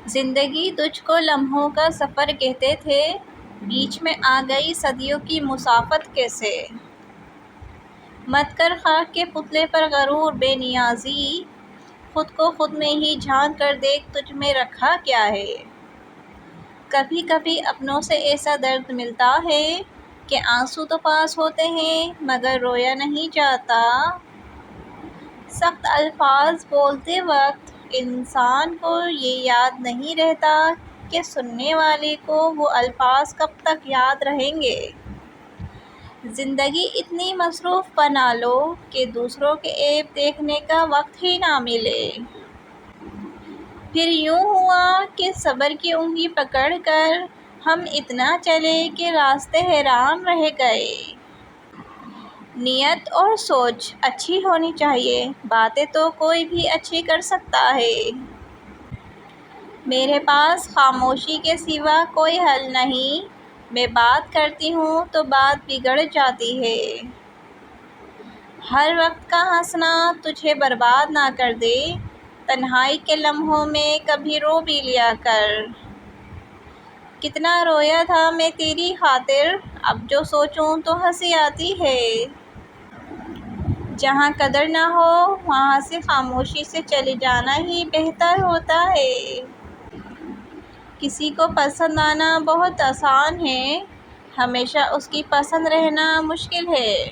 زندگی تجھ کو لمحوں کا سفر کہتے تھے، بیچ میں آ گئی صدیوں کی مسافت کیسے؟ مت کر خاک کے پتلے پر غرور بے نیازی، خود کو خود میں ہی جھانک کر دیکھ تجھ میں رکھا کیا ہے۔ کبھی کبھی اپنوں سے ایسا درد ملتا ہے کہ آنسو تو پاس ہوتے ہیں مگر رویا نہیں جاتا۔ سخت الفاظ بولتے وقت انسان کو یہ یاد نہیں رہتا کہ سننے والے کو وہ الفاظ کب تک یاد رہیں گے۔ زندگی اتنی مصروف بنا لو کہ دوسروں کے عیب دیکھنے کا وقت ہی نہ ملے۔ پھر یوں ہوا کہ صبر کی انگلی پکڑ کر ہم اتنا چلے کہ راستے حیران رہ گئے۔ نیت اور سوچ اچھی ہونی چاہیے، باتیں تو کوئی بھی اچھی کر سکتا ہے۔ میرے پاس خاموشی کے سوا کوئی حل نہیں، میں بات کرتی ہوں تو بات بگڑ جاتی ہے۔ ہر وقت کا ہنسنا تجھے برباد نہ کر دے، تنہائی کے لمحوں میں کبھی رو بھی لیا کر۔ کتنا رویا تھا میں تیری خاطر، اب جو سوچوں تو ہنسی آتی ہے۔ جہاں قدر نہ ہو وہاں سے خاموشی سے چلے جانا ہی بہتر ہوتا ہے۔ کسی کو پسند آنا بہت آسان ہے، ہمیشہ اس کی پسند رہنا مشکل ہے۔